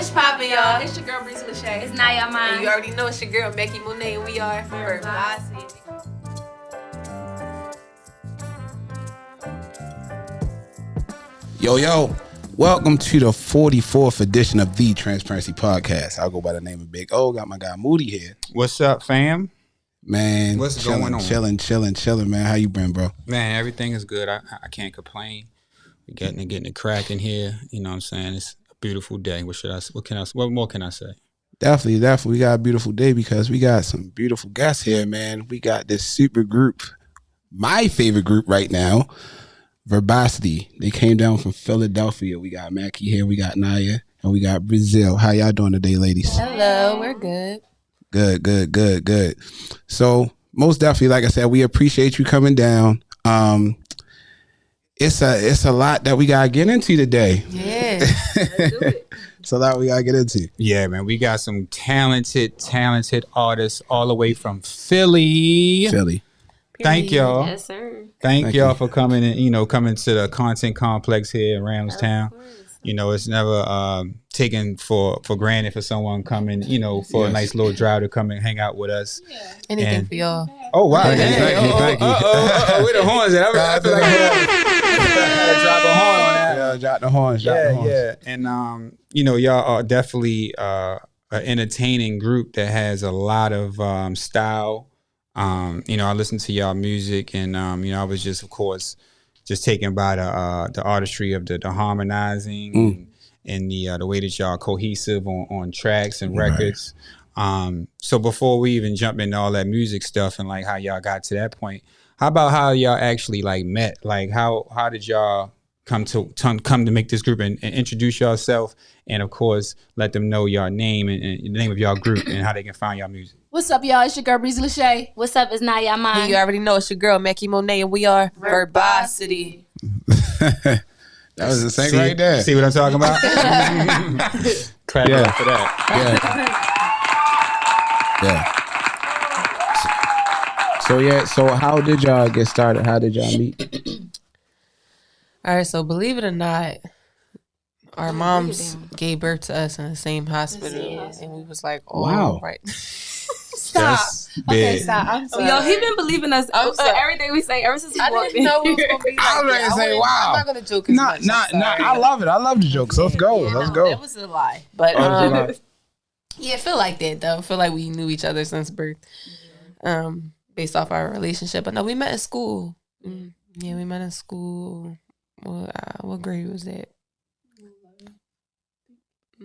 What's poppin', y'all? It's your girl, Breezy Lachey. It's Naya Mine. And you already know it's your girl, Becky Monet, and we are Verbosity. Yo, welcome to the 44th edition of the Transparency Podcast. I'll go by the name of Big O. Got my guy Moody here. What's up, fam? Man, what's going on? Chilling, man. How you been, bro? Man, everything is good. I can't complain. We're getting it cracking here. You know what I'm saying? It's a beautiful day. What more can I say? Definitely. We got a beautiful day because we got some beautiful guests here, man. We got this super group, my favorite group right now, Verbosity. They came down from Philadelphia. We got Mackie here, we got Naya, and we got Brazil. How y'all doing today, ladies? Hello, we're good. Good. So most definitely, like I said, we appreciate you coming down. It's a lot that we gotta get into today. Yeah. It's a lot we gotta get into. Yeah, man. We got some talented artists all the way from Philly. Thank y'all. Yes, sir. Thank y'all for coming and coming to the content complex here in Ramstown. You know, it's never taken for granted for someone coming, for a nice little drive to come and hang out with us. Yeah. Anything for y'all. Oh, wow. Thank you. Where the horns at? I feel like I drop a horn on that. Yeah, drop the horns. Yeah. And, y'all are definitely an entertaining group that has a lot of style. I listen to y'all music and, I was just, of course, just taken by the artistry of the harmonizing and the way that y'all are cohesive on tracks and records. Right. So before we even jump into all that music stuff and like how y'all got to that point, how about how y'all actually like met? Like how did y'all come to make this group and introduce yourself and of course let them know your name and the name of y'all group and how they can find y'all music? What's up, y'all? It's your girl, Breezy Lachey. What's up? It's Naya Mine. You already know it's your girl, Becky Monet, and we are Verbosity. That was the same right there. See what I'm talking about? Clap it up for that. Yeah. So how did y'all get started? How did y'all meet? All right, so believe it or not, our moms gave birth to us in the same hospital, and we was like, oh, wow. Right. Stop. Okay, stop. I'm sorry. Yo, he been believing us everything we say ever since he walked in. I didn't know it was gonna be like I was ready to say, wow. I'm not gonna joke as much. I love it. I love the jokes. Let's go. It was a lie, but yeah, feel like that though. Feel like we knew each other since birth, based off our relationship. But no, we met in school. Yeah, we met in school. What grade was that?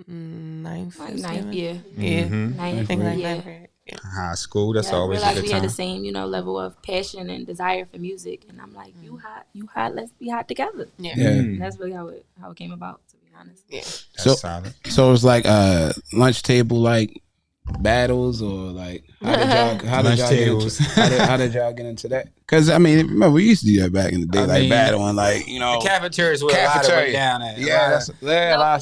Ninth, yeah. Mm-hmm. Ninth, I think like yeah. ninth grade. Yeah. High school, that's always a good we time. had the same, level of passion and desire for music, and I'm like, you hot, let's be hot together. Yeah. And that's really how it came about, to be honest. Yeah. That's solid. So it was like lunch table like battles or like how did y'all get into that? Because I mean, remember we used to do that back in the day, battling the cafeterias were a lot of way down at.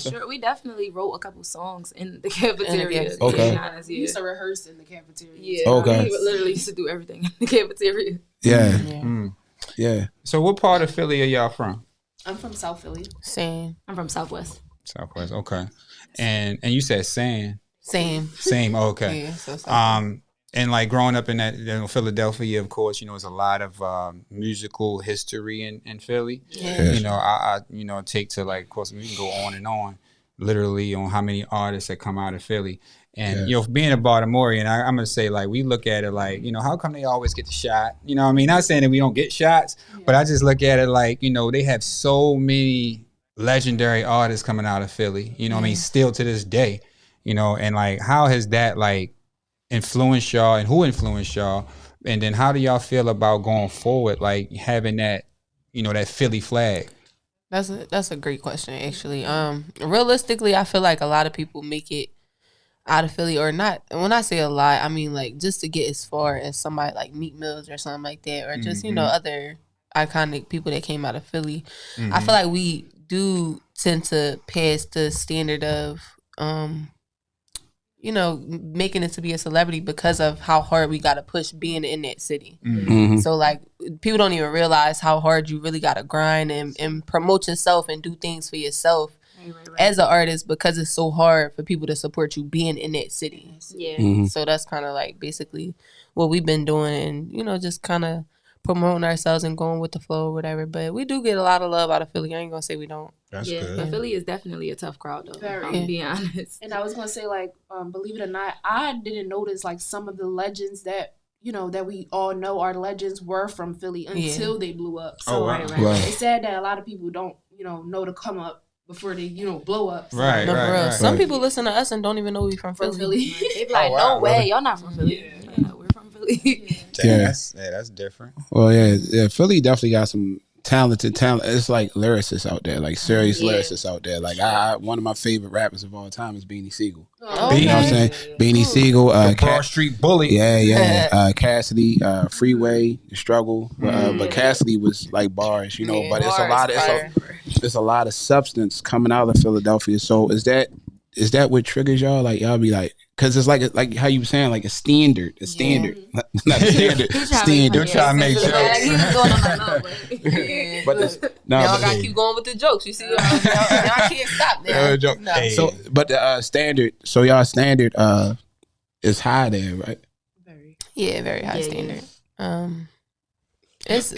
Sure. We definitely wrote a couple songs in the cafeteria. Okay. We used to rehearse in the cafeteria. Yeah. Okay. We literally used to do everything in the cafeteria. Yeah. So what part of Philly are y'all from? I'm from South Philly. Same. I'm from Southwest. Southwest. Okay. And you said Same. Okay. Yeah, so and like growing up in that Philadelphia, of course, there's a lot of musical history in Philly. Yeah. I take to like, of course, we can go on and on, literally on how many artists that come out of Philly. And being a Baltimorean, I'm gonna say like we look at it like how come they always get the shot? I mean, not saying that we don't get shots, but I just look at it like they have so many legendary artists coming out of Philly. I mean, still to this day. And like, how has that like influenced y'all and who influenced y'all? And then how do y'all feel about going forward, like having that, that Philly flag? That's a great question, actually. Realistically, I feel like a lot of people make it out of Philly or not. And when I say a lot, I mean like just to get as far as somebody like Meek Mills or something like that, or just, other iconic people that came out of Philly. I feel like we do tend to pass the standard of, making it to be a celebrity because of how hard we got to push being in that city. So like people don't even realize how hard you really got to grind and promote yourself and do things for yourself as an artist because it's so hard for people to support you being in that city. Yeah. So that's kind of like basically what we've been doing, and you know, just kind of promoting ourselves and going with the flow or whatever. But we do get a lot of love out of Philly. I ain't gonna say we don't. That's Yeah, good. but Philly is definitely a tough crowd, though. Very. I'm being honest. And I was gonna say, like, believe it or not, I didn't notice like some of the legends that that we all know are legends were from Philly until they blew up. So Right. it's sad that a lot of people don't know to come up before they blow up. So, Right, No, for real. right. Some people listen to us and don't even know we from from Philly. Philly. They be like, wow, no way, really? y'all not from Philly. Yeah, we're from Philly. That's different. Well, yeah. Philly definitely got some talented talent. It's like lyricists out there, like serious lyricists out there. Like I one of my favorite rappers of all time is Beanie Siegel. Okay. You know what I'm saying? Beanie Siegel, Broad Street Bully. yeah. Cassidy, Freeway, The Struggle, but Cassidy was like bars, Yeah, but it's a bars, lot fire. there's a lot of substance coming out of Philadelphia. So is that what triggers y'all? Like y'all be like, because it's like how you were saying, like a standard, not a standard, standard. Trying to make Yeah, he was going on like, no, But Y'all gotta keep going with the jokes. You see, y'all can't stop now. No. Hey. so, but the standard. So y'all standard is high there, right? Very. Yeah, very high standard. It's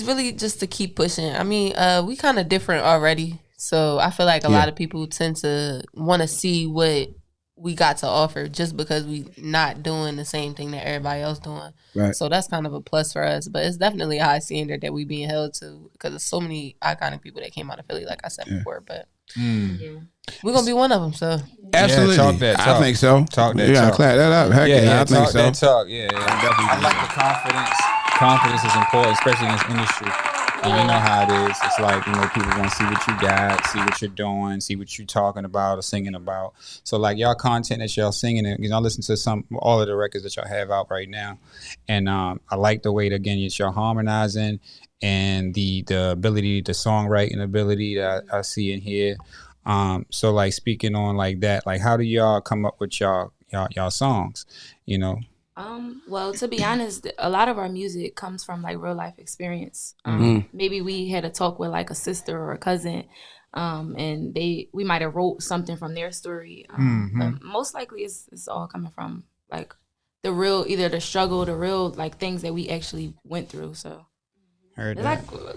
really just to keep pushing. I mean, we kind of different already, so I feel like a lot of people tend to want to see what we got to offer just because we not doing the same thing that everybody else doing. Right. So that's kind of a plus for us. But it's definitely a high standard that we being held to because there's so many iconic people that came out of Philly, like I said before. But we're gonna be one of them. So Absolutely, talk that talk. I think so. Talk that You gotta talk. clap that up. Heck yeah, I think talk so. that talk. Yeah. I like the confidence. Confidence is important, especially in this industry. And you know how it is. It's like, people want to see what you got, see what you're doing, see what you're talking about or singing about. So like y'all content that y'all singing, and I listen to all of the records that y'all have out right now. And I like the way that, again, y'all harmonizing and the ability, the songwriting ability that I see in here. So like speaking on like that, like how do y'all come up with y'all songs, Well, to be honest, a lot of our music comes from like real life experience. Maybe we had a talk with like a sister or a cousin, and we might have wrote something from their story. But most likely it's all coming from like the real, either the struggle, the real like things that we actually went through. So it's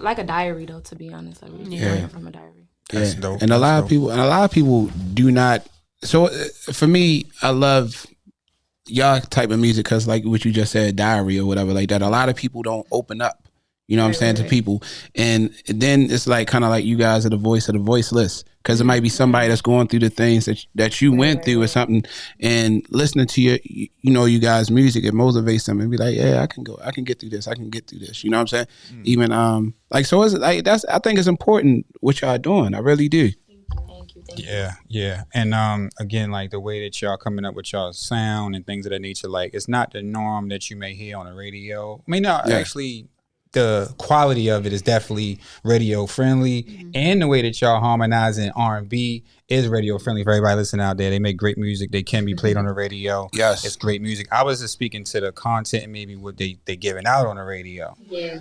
like a diary, though. To be honest, like we're writing from a diary. That's dope. And a lot of people do not. So for me, I love y'all type of music because like what you just said, diary or whatever like that. A lot of people don't open up, what I'm saying, to people. And then it's like kind of like you guys are the voice of the voiceless, because it might be somebody that's going through the things that you went through or something, and listening to you guys' music, it motivates them and be like, yeah, I can get through this. You know what I'm saying? Even so it's like I think it's important what y'all doing. I really do. Thank you. Yeah. And again, like the way that y'all coming up with y'all sound and things of that nature, like it's not the norm that you may hear on the radio. I mean, no, actually the quality of it is definitely radio friendly, and the way that y'all harmonizing R&B is radio friendly for everybody listening out there. They make great music. They can be played on the radio. Yes. It's great music. I was just speaking to the content and maybe what they giving out on the radio. Yeah.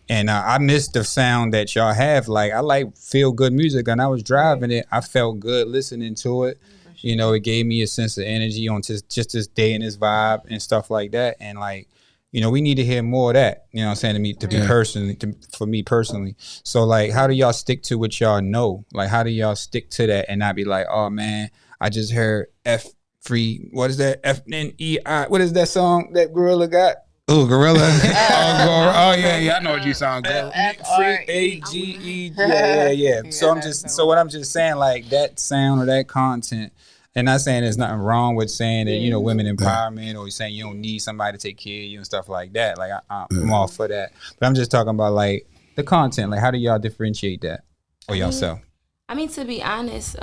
And I miss the sound that y'all have. Like I like feel good music, and I was driving it. I felt good listening to it. It gave me a sense of energy on just this day and this vibe and stuff like that. And like, we need to hear more of that. You know what I'm saying? For me personally. So like, how do y'all stick to what y'all know? Like, how do y'all stick to that and not be like, oh man, I just heard F free. What is that? FNEI. What is that song that Gorilla got? Oh, Gorilla. Oh yeah, I know what you sound. FREAGE. Yeah. So what I'm just saying, like that sound or that content, and not saying there's nothing wrong with saying that, women empowerment, or saying you don't need somebody to take care of you and stuff like that. Like I'm all for that. But I'm just talking about like the content. Like how do y'all differentiate that or yourself? I mean, to be honest,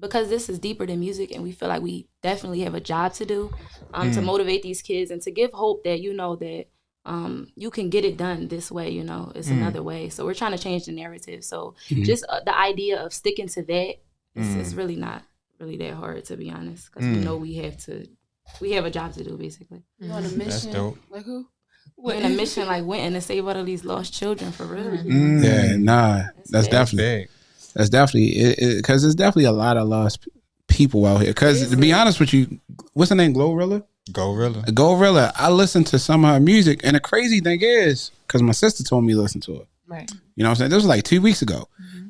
because this is deeper than music, and we feel like we definitely have a job to do, to motivate these kids and to give hope that that you can get it done this way. It's another way. So we're trying to change the narrative. So just the idea of sticking to that is really not really that hard, to be honest, because we know we have a job to do, basically. You on a mission? That's dope. Like who? We're in a mission like Winton to save all of these lost children, for real. Yeah, nah, that's definitely big. That's definitely because there's definitely a lot of lost people out here. Because to be honest with you, what's her name? Glorilla. Glorilla. I listened to some of her music, and the crazy thing is, because my sister told me to listen to it. Right. You know what I'm saying? This was like 2 weeks ago.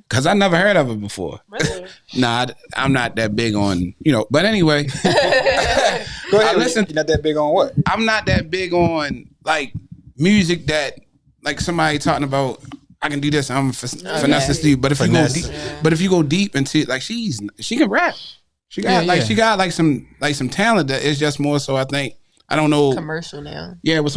Because I never heard of it before. Really? Nah, I'm not that big on, but anyway. Go ahead. You're not that big on what? I'm not that big on, like, music that, like, somebody talking about, I can do this, I'm finesse this dude. But if you go deep into, like, she can rap. She got like some talent that is just more so, I think, I don't know. Commercial now. Yeah, what's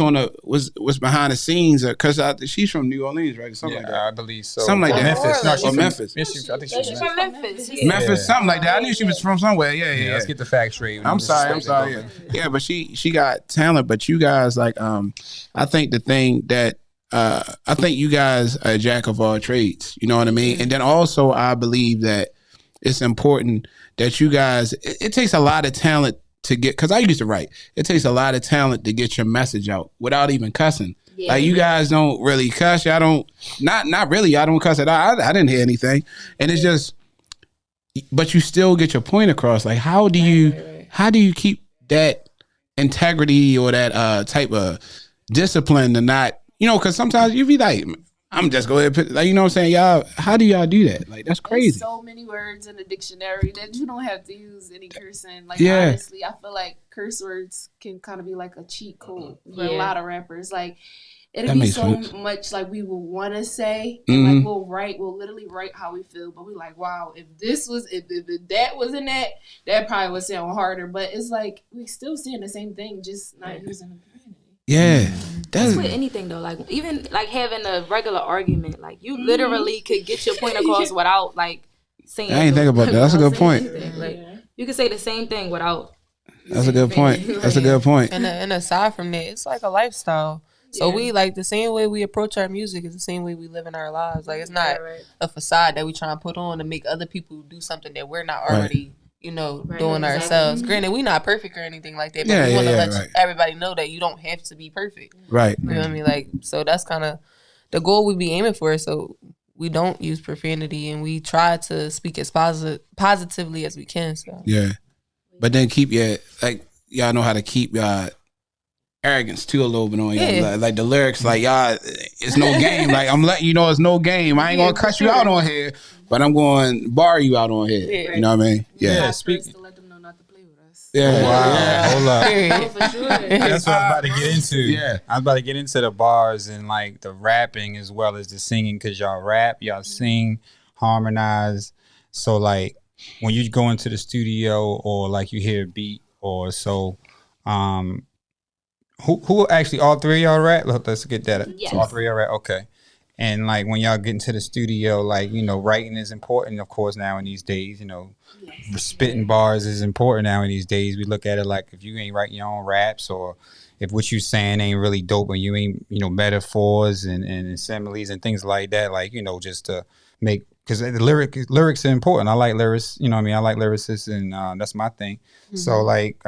behind the scenes? Because she's from New Orleans, right? Something like that. I believe so. Something like that. Memphis. No, she's Memphis. I think she's from Memphis. Memphis, something like that. I knew she was from somewhere. Yeah. Let's get the facts straight. I'm sorry. Yeah, but she got talent. But you guys, like, I think the thing that I think you guys are a jack of all trades. You know what I mean? And then also, I believe that it's important that you guys. It takes a lot of talent to get, because I used to write. It takes a lot of talent to get your message out without even cussing. Yeah. Like, you guys don't really cuss. Y'all don't, not really. I don't cuss at all. I didn't hear anything, and it's just. But you still get your point across. Like, how do you keep that integrity or that type of discipline to not, because sometimes you be like, I'm just going to put, like, you know what I'm saying? Y'all, how do y'all do that? Like, that's crazy. There's so many words in the dictionary that you don't have to use any cursing. Like, honestly, I feel like curse words can kind of be like a cheat code for a lot of rappers. Like, it'll be so much like we will want to say, and like we'll literally write how we feel, but we're like, wow, if that was in that probably would sound harder. But it's like we still saying the same thing, just not using the profanity. Yeah, that's with anything though. Like, even like having a regular argument, like you literally could get your point across without like saying. I ain't think about that. That's a good point. Like, you can say the same thing without. That's a good point. That's a good point. And aside from that, it's like a lifestyle. So we, like, the same way we approach our music is the same way we live in our lives. Like, it's not a facade that we try and put on to make other people do something that we're not already, doing ourselves. Granted, we're not perfect or anything like that, but we want to let everybody know that you don't have to be perfect. Right. You know what I mean? Like, so that's kind of the goal we be aiming for. So we don't use profanity, and we try to speak as positively as we can. So yeah, but then keep y'all know how to keep y'all arrogance too a little bit on y'all. Like the lyrics, like, y'all, it's no game. Like, I'm letting you know it's no game. I ain't gonna cuss you out on here, but I'm going to bar you out on here. Yeah. You know what I mean? Yeah. To let them know not to play with us. Yeah. Wow. Yeah. Hold up. Oh, for sure. That's what I was about to get into. Yeah. I was about to get into the bars and like the rapping as well as the singing, because y'all rap, y'all sing, harmonize. So like when you go into the studio or like you hear a beat or so, who actually, all three of y'all rap? Let's get that. Yes. So all three of y'all rap? Okay. And like when y'all get into the studio, like, writing is important, of course, now in these days, spitting bars is important now in these days. We look at it like if you ain't writing your own raps, or if what you saying ain't really dope and you ain't, metaphors and similes and things like that, like, just to make, because the lyrics are important. I like lyrics, I like lyricists, and that's my thing. Mm-hmm. So like,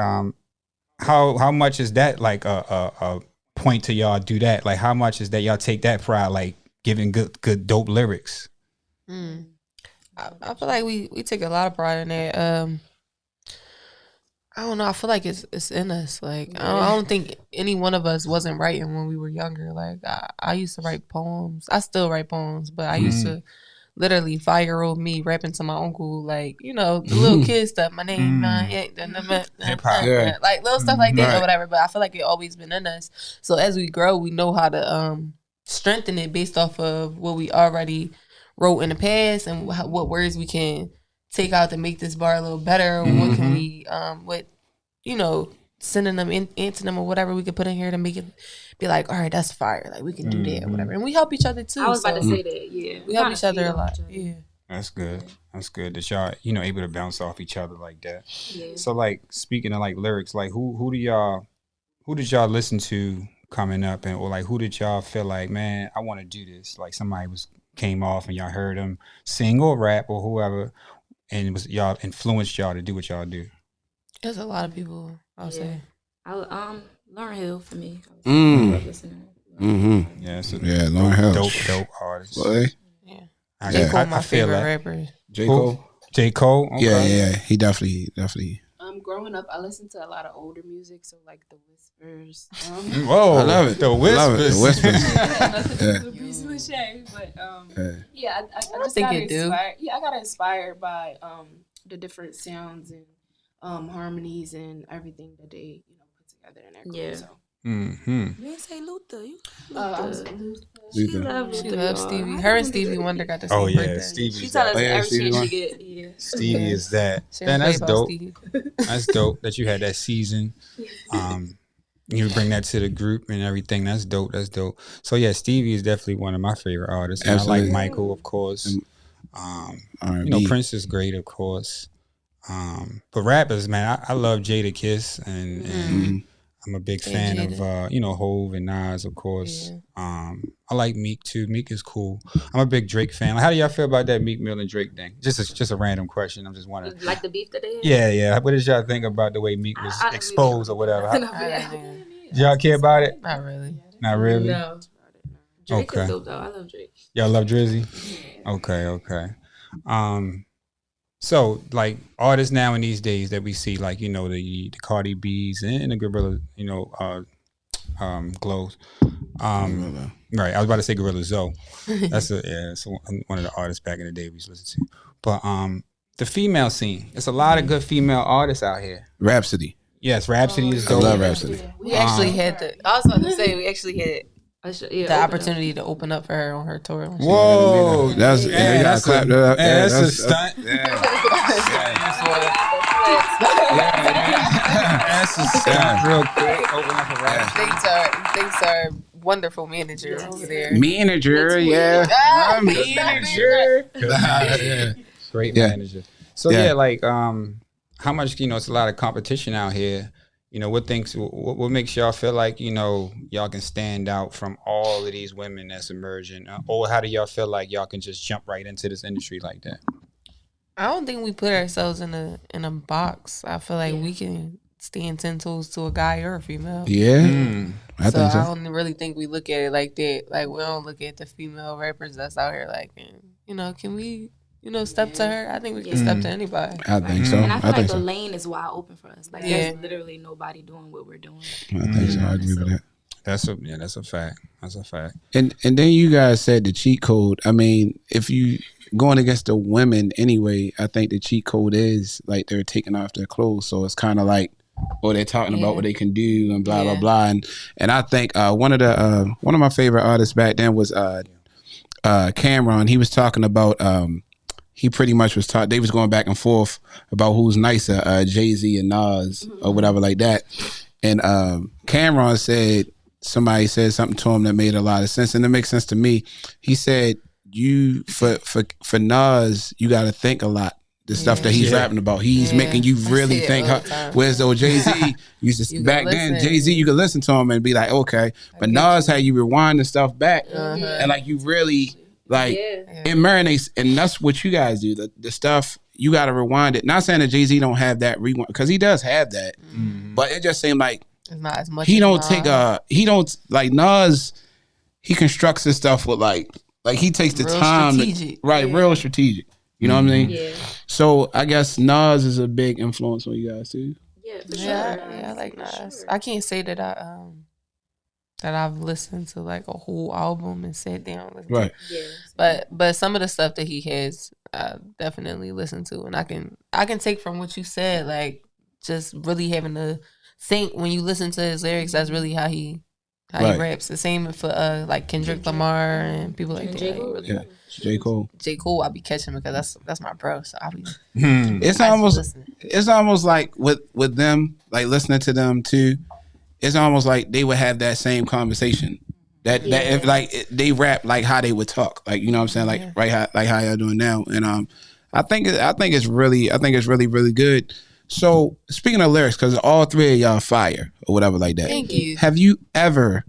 how much is that like a point to y'all do that? Like, how much is that y'all take that pride, like giving good dope lyrics? I feel like we take a lot of pride in that. I don't know. I feel like it's in us. Like, I don't think any one of us wasn't writing when we were younger. Like, I used to write poems. I still write poems, but I used to literally 5-year-old me rapping to my uncle, like, the little kid stuff. My name, hip hop, like little stuff like that or whatever. But I feel like it always been in us. So as we grow, we know how to strengthen it based off of what we already wrote in the past and what words we can take out to make this bar a little better. What can we, synonym, antonym, or whatever we could put in here to make it be like, all right, that's fire. Like, we can do that or whatever. And we help each other too. I was about to say that, yeah. We help each other a lot. Yeah. That's good. That's good that y'all, able to bounce off each other like that. Yeah. So like, speaking of like lyrics, like who did y'all listen to coming up, and or like who did y'all feel like, man, I want to do this? Like somebody came off and y'all heard them sing or rap or whoever, and it was y'all influenced y'all to do what y'all do. There's a lot of people, I'll say. Lauryn Hill for me. Yeah, Lauryn Hill. Dope artist. Boy. Yeah. J. Cole, my favorite rapper. J. Cole. J. Cole. Okay. Yeah. He definitely. Growing up, I listened to a lot of older music, so like the Whispers. Whoa, I love it. The Whispers. The Whispers. But yeah, I just got inspired. Yeah, I got inspired by the different sounds and harmonies and everything that they put together in their group. Yeah. So. Mm-hmm. You didn't say Luther. She loves Stevie. Her and Stevie Wonder got the same birthday. Stevie. She told us every chance she get. Yeah. Stevie is that. Man, that's dope. That's dope that you had that season. You bring that to the group and everything. That's dope. So yeah, Stevie is definitely one of my favorite artists. And I like Michael, of course. Prince is great, of course. But rappers, man, I love Jada Kiss and I'm a big fan of Hove and Nas, of course. Yeah. I like Meek too. Meek is cool. I'm a big Drake fan. How do y'all feel about that Meek Mill and Drake thing? Just a random question. I'm just wondering. Like the beef that they had? Yeah. What did y'all think about the way Meek was exposed or whatever? Do y'all care about it? Not really. Not really? No. Drake is dope though. I love Drake. Y'all love Drizzy? Okay. So, like, artists now in these days that we see, like, the Cardi B's and the Gorilla, Glows. Right, I was about to say Gorilla Zoe. That's one of the artists back in the day we used to listen to. But the female scene, there's a lot of good female artists out here. Rhapsody. Yes, Rhapsody is dope. I love Rhapsody. We actually had I was about to say, we actually had the opportunity to open up for her on her tour. Whoa, that's a stunt. That's a stunt. Real quick, open up for Rhapsody. Thanks our wonderful manager over there. Manager. Great manager. So like how much it's a lot of competition out here. What makes y'all feel like y'all can stand out from all of these women that's emerging, or how do y'all feel like y'all can just jump right into this industry like that? I don't think we put ourselves in a box. I feel like we can stand 10 toes to a guy or a female. Yeah, I think so. I don't really think we look at it like that. Like, we don't look at the female rappers that's out here like, can we step to her? I think we can step to anybody. I think so. And I feel like the lane is wide open for us. Like, there's literally nobody doing what we're doing. I think so. I agree with that. That's a fact. That's a fact. And then you guys said the cheat code. I mean, if you going against the women anyway, I think the cheat code is like they're taking off their clothes. So it's kind of like, they're talking about what they can do and blah blah blah. And I think one of my favorite artists back then was Cameron. He was talking about he pretty much was taught, they was going back and forth about who's nicer, Jay-Z and Nas or whatever like that. And Cameron said, somebody said something to him that made a lot of sense, and it makes sense to me. He said, for Nas, you got to think a lot. The stuff that he's rapping about, he's making you really think. Whereas though Jay-Z used to back then, Jay-Z, you could listen to him and be like, okay, but Nas had you rewind the stuff back and like you really like it marinates, and that's what you guys do. The stuff you got to rewind it. Not saying that Jay-Z don't have that rewind, because he does have that, but it just seemed like it's not as much. He don't take he don't like Nas. He constructs his stuff with like he takes the real time, real strategic. You know what I mean? Yeah. So I guess Nas is a big influence on you guys too. Yeah, for sure. Yeah, I like Nas. I can't say that I've listened to like a whole album and sat down. Right. Yeah. But some of the stuff that he has, I definitely listen to, and I can take from what you said, like just really having to think when you listen to his lyrics. That's really how he raps. The same for like Kendrick Lamar and people like that. J. Cole. J. Cole, I'll be catching because that's my bro. So I'll be. It's almost like with them, like listening to them too. It's almost like they would have that same conversation. That if like they rap like how they would talk, like you know what I'm saying, like how y'all doing now. And I think it's really really good. So speaking of lyrics, because all three of y'all fire or whatever like that. Thank you. Have you ever?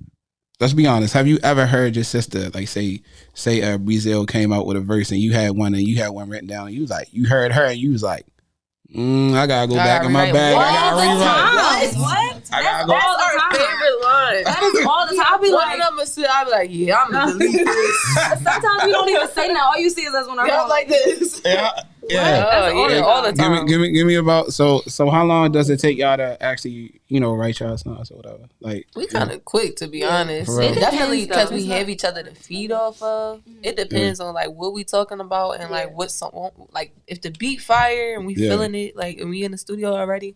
Let's be honest. Have you ever heard your sister like say Breezel came out with a verse and you had one written down and you was like, you heard her and you was like, I gotta go back in my bag. I gotta rewrite. What? That's all the time. Favorite line. That is all the time. I'll be like, I'll be like, yeah, I'm gonna delete this. sometimes you don't even say that. All you see is us when I'm like this. Yeah. All the time. Give me about so how long does it take y'all to actually write y'all songs or whatever? Like we kind of quick, to be honest. For real. It definitely because we have each other to feed off of. It depends on like what we talking about and like what song. Like if the beat fire and we feeling it, like and we in the studio already,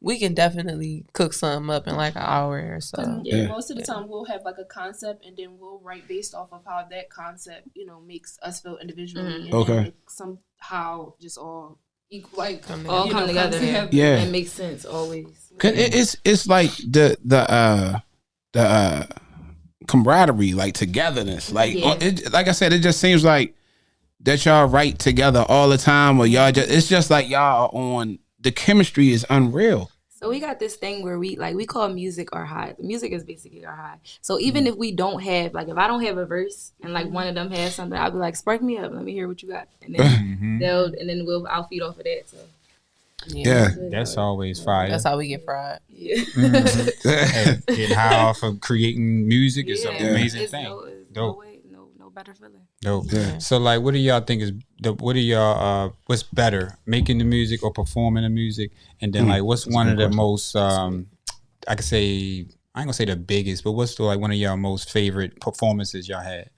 we can definitely cook something up in like an hour or so. Most of the time we'll have like a concept and then we'll write based off of how that concept, makes us feel individually. And then it somehow just all equal, like all come together. Yeah, it makes sense always. Cause it's like the camaraderie, like togetherness, like like I said, it just seems like that y'all write together all the time, or y'all it's just like y'all are on. The chemistry is unreal. So we got this thing where we call music our high. Music is basically our high. So even if we don't have, like if I don't have a verse and like one of them has something, I'll be like, spark me up, let me hear what you got. And then I'll feed off of that. So that's always fire. That's how we get fried. Getting high off of creating music is an amazing thing. Dope. No better feeling. Dope. Yeah. So like, what do y'all think is what's better, making the music or performing the music? And then like, what's one of the most I could say, I ain't gonna say the biggest, but what's like one of y'all most favorite performances y'all had?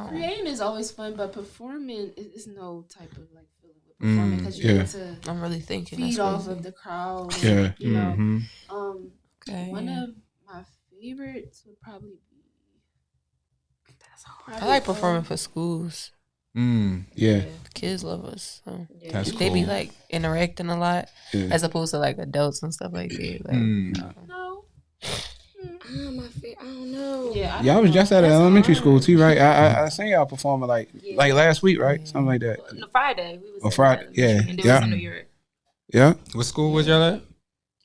Creating is always fun, but performing is no type of like feeling with performing because you get to. I'm really thinking feed off of the crowd. And, one of my favorites would probably be. I like performing for schools. The kids love us. So they be like interacting a lot as opposed to like adults and stuff like that. Like, no. I don't know. Y'all was just at an elementary school too, right? I seen y'all performing like last week, right? Something like that. No, Friday. We was Friday. And then we was in New York. Yeah. What school was y'all at?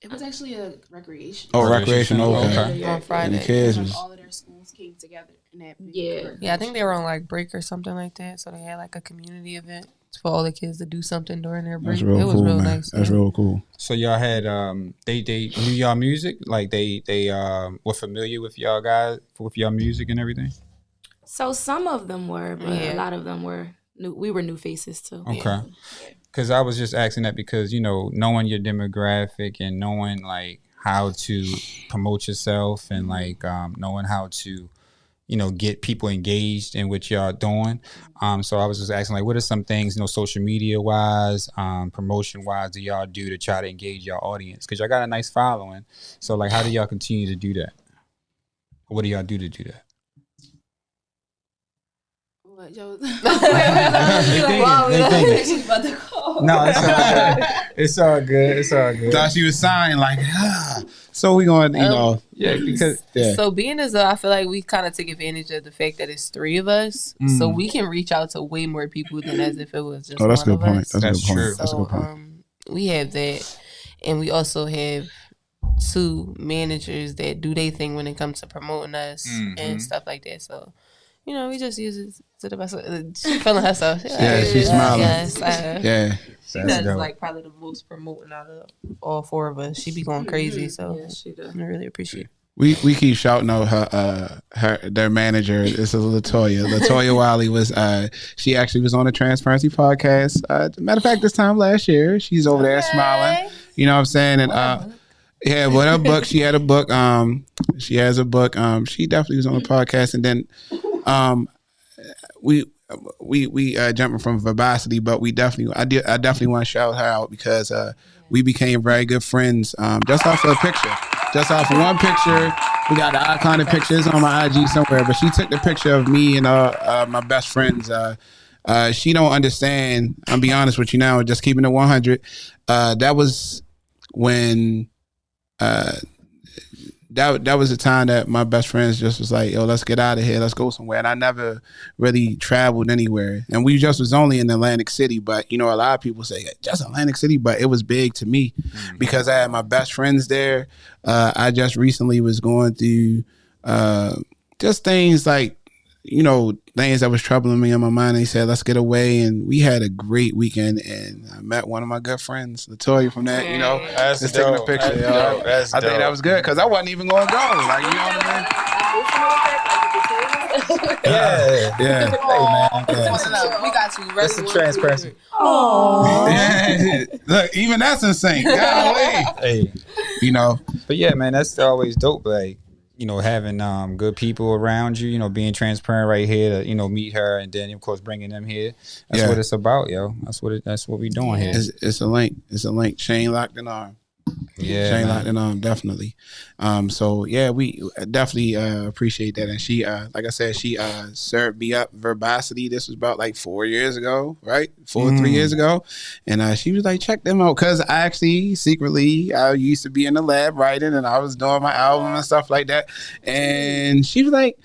It was actually a recreation. Oh, recreational. Okay. On Friday. And the kids was. All of their schools came together in that. Yeah, I think they were on like break or something like that. So they had like a community event for all the kids to do something during their break. That's real it was cool, real man. nice. That's real cool. So y'all had they knew y'all music, like they were familiar with y'all guys, with y'all music and everything. So some of them were, but a lot of them were new. We were new faces too. Okay. Because I was just asking that because knowing your demographic and knowing like how to promote yourself and like knowing how to get people engaged in what y'all doing. So I was just asking, like, what are some things, social media wise, promotion wise, do y'all do to try to engage y'all audience? Because y'all got a nice following. So like, how do y'all continue to do that? What do y'all do to do that? What, Joe? No, it's all good. It's all good. Thought she was sighing like, So we going, because So being as though I feel like we kind of take advantage of the fact that it's three of us, so we can reach out to way more people than as if it was just that's one a good point. us. That's true. That's a good point. So we have that, and we also have 2 managers that do their thing when it comes to promoting us and stuff like that. So. We just use it to the best. She's feeling herself. She's smiling. Yes, she does like probably the most promoting out of all 4 of us. She be going crazy, so she does. I really appreciate it. We keep shouting out their manager. It's Latoya. Latoya Wiley was she actually was on the Transparency podcast. Matter of fact, this time last year, she's over there smiling. You know what I'm saying? And with her book, she had a book. She has a book. She definitely was on the podcast, and then. We jumping from Verbosity, but I definitely want to shout her out because we became very good friends just off of a picture, just off of one picture. We got the iconic pictures on my IG somewhere, but she took the picture of me and my best friends. She don't understand. I'm be honest with you now, just keeping it 100. That was when. That was the time that my best friends just was like, yo, let's get out of here. Let's go somewhere. And I never really traveled anywhere. And we just was only in Atlantic City. But, a lot of people say, just Atlantic City. But it was big to me because I had my best friends there. I just recently was going through just things like things that was troubling me in my mind. And he said, let's get away. And we had a great weekend. And I met one of my good friends, Latoya, from that, That's just dope. taking a picture. That's I think that was good because I wasn't even going to go. Like, you know what I mean? Yeah. Hey, man. Yeah. We got you. That's the transparency. Yeah. Look, even that's insane. Golly. Hey. But yeah, man, that's always dope. Like, having good people around you, being transparent right here to, meet her and then of course bringing them here. That's what it's about, yo. That's what we doing here. It's a link. It's a link. Chain locked in arm. Yeah, Chain locked in arm, definitely. So yeah, we definitely appreciate that. And she, like I said, she served me up Verbosity. This was about like 4 years ago, right? 3 years ago. And she was like, check them out. Cause I actually secretly, I used to be in the lab writing and I was doing my album and stuff like that. And she was like,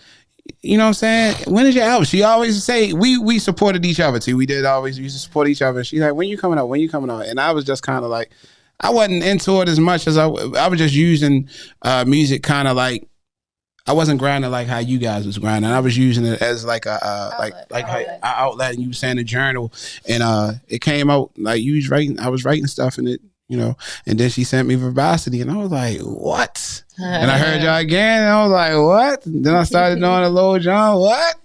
you know what I'm saying? When is your album? She always say, we supported each other too. We used to support each other. She's like, when you coming out? When you coming out? And I was just kind of like, I wasn't into it as much as I was just using music kind of like, I wasn't grinding like how you guys was grinding. I was using it as like a outlet, and you were saying a journal, and it came out like you was writing. I was writing stuff in it, and then she sent me Verbosity, and I was like, what? And I heard y'all again, and I was like, what? And then I started doing a Lil Jon, what?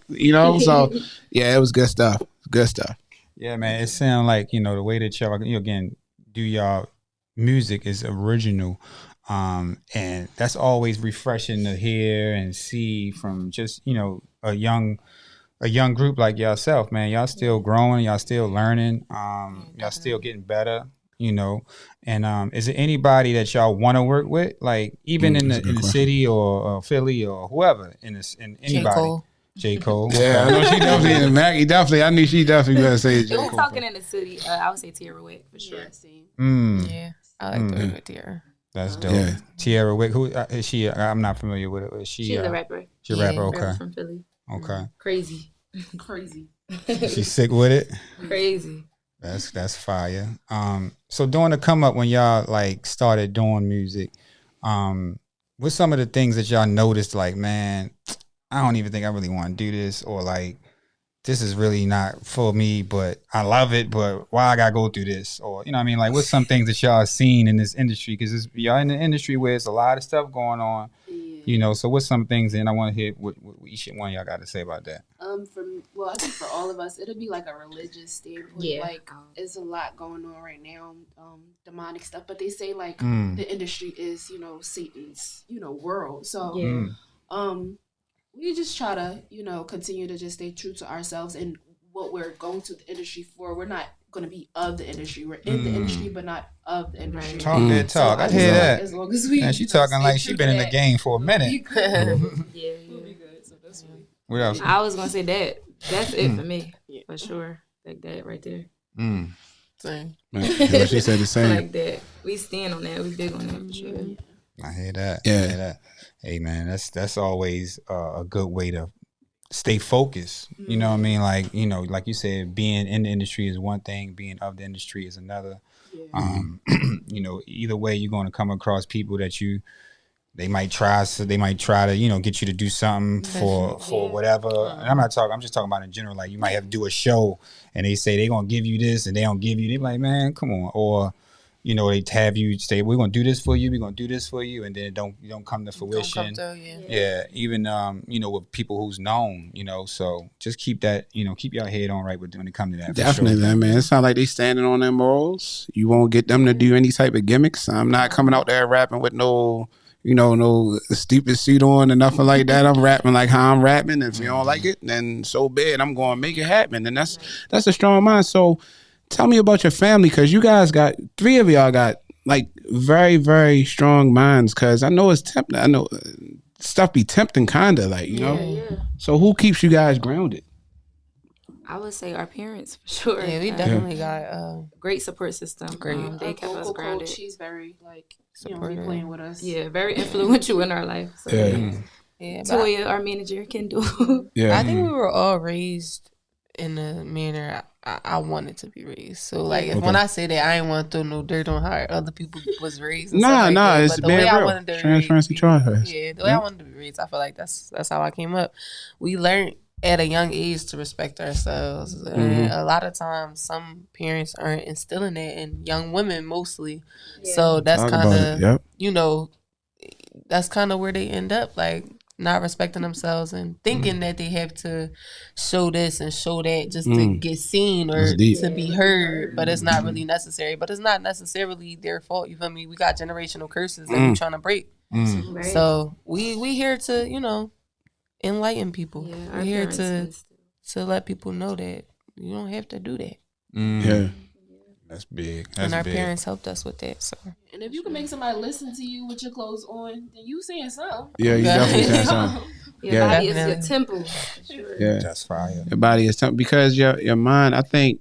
So yeah, it was good stuff. Good stuff. Yeah, man. It sounds like the way that y'all again do y'all music is original, and that's always refreshing to hear and see from just a young group like yourself, man. Y'all still growing, y'all still learning, y'all still getting better, and is there anybody that y'all want to work with, like even in the city or Philly or whoever in anybody? J. Cole. Yeah, I know she definitely in Maggie. Definitely, I knew she definitely gonna say J. Cole. If we're talking in the city, I would say Tierra Wick for sure. Yeah, I like the with Tierra. That's dope. Yeah. Tierra Wick, who is she? I'm not familiar with it. She's a rapper. She's a rapper. Okay. Rapper from Philly. Okay. Crazy. She's sick with it. Crazy. That's fire. So during the come up when y'all like started doing music, what's some of the things that y'all noticed? Like, man, I don't even think I really want to do this, or like, this is really not for me, but I love it, but why I gotta go through this? Or, you know what I mean? Like, what's some things that y'all seen in this industry? Because y'all in the industry where it's a lot of stuff going on, so what's some things, and I want to hear what each one of y'all got to say about that. I think for all of us, it'll be like a religious standpoint. Yeah. Like, it's a lot going on right now, demonic stuff, but they say, like, the industry is, Satan's, world. So, we just try to, continue to just stay true to ourselves and what we're going to the industry for. We're not going to be of the industry. We're in the industry, but not of the industry. Talk that talk. So I hear that. As long as we, and she talking like she been in the game for a minute. Yeah, we'll be good. So that's sweet. What else? I was gonna say that. That's it for me, for sure. Like that right there. Same. Yeah, she said the same. Like that. We stand on that. We big on that for sure. I hear that. Yeah. I hear that. Hey man, that's always a good way to stay focused. You know what I mean? Like, like you said, being in the industry is one thing, being of the industry is another. Yeah. Either way you're going to come across people that they might try to, get you to do something for whatever. And I'm just talking about in general. Like, you might have to do a show and they say they're going to give you this and they don't give you, they're like, man, come on. Or, they have you say, we're going to do this for you. We're going to do this for you. And then you don't come to fruition. Yeah. Even, with people who's known, so just keep that, keep your head on right when it comes to that. Definitely, sure. Man. It's not like they standing on their morals. You won't get them to do any type of gimmicks. I'm not coming out there rapping with no stupid suit on and nothing like that. I'm rapping like how I'm rapping. If you don't like it, then so bad. I'm going to make it happen. And that's a strong mind. So tell me about your family, because you guys got, 3 of y'all got like very, very strong minds, because I know it's tempting. I know stuff be tempting kind of like, Yeah. So who keeps you guys grounded? I would say our parents for sure. Yeah, we definitely got great support system. Great. They kept us grounded. Coach, she's very be playing with us. Yeah, very influential in our life. So, yeah. Toya, our manager, Kendall. I think we were all raised in the manner I wanted to be raised. So like, when I say that, I ain't want to throw no dirt on how other people was raised. Nah, it's the way I wanted to transparency charge. Yeah, the way I wanted to be raised, I feel like that's how I came up. We learned at a young age to respect ourselves. And a lot of times, some parents aren't instilling that in young women mostly. Yeah. So that's kind of, you know, that's kind of where they end up, like not respecting themselves and thinking that they have to show this and show that just to get seen or to be heard. But it's not really necessary. But it's not necessarily their fault. You feel me? We got generational curses that we're trying to break. Right. So we here to, you know, enlighten people. Yeah, we're here to let people know that you don't have to do that. Yeah. That's big. And our parents helped us with that. So, and if you can make somebody listen to you with your clothes on, then you saying something. Yeah, you definitely saying something. Your body is your temple. Sure. Yeah, that's fire. Your body is temple because your mind. I think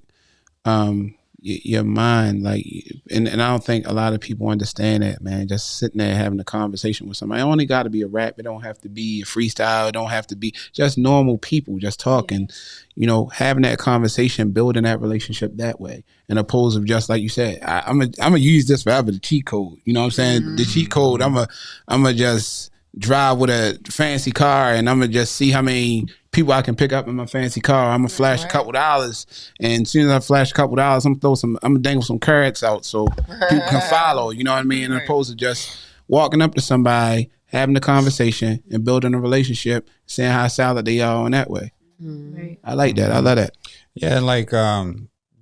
your mind, like, and I don't think a lot of people understand that, man. Just sitting there having a conversation with somebody. It only got to be a rap. It don't have to be a freestyle. It don't have to be just normal people just talking. You know, having that conversation, building that relationship that way, and opposed of just like you said, I'm gonna use this forever. The cheat code. You know what I'm saying? The cheat code. I'm gonna just drive with a fancy car, and I'm gonna just see how many people I can pick up in my fancy car. I'm gonna flash a couple dollars, and as soon as I flash a couple dollars, I'm gonna dangle some carrots out so people can follow. You know what I mean? As opposed to just walking up to somebody, having a conversation, and building a relationship, saying how solid they are in that way. Right. I like that. I love that. Yeah, like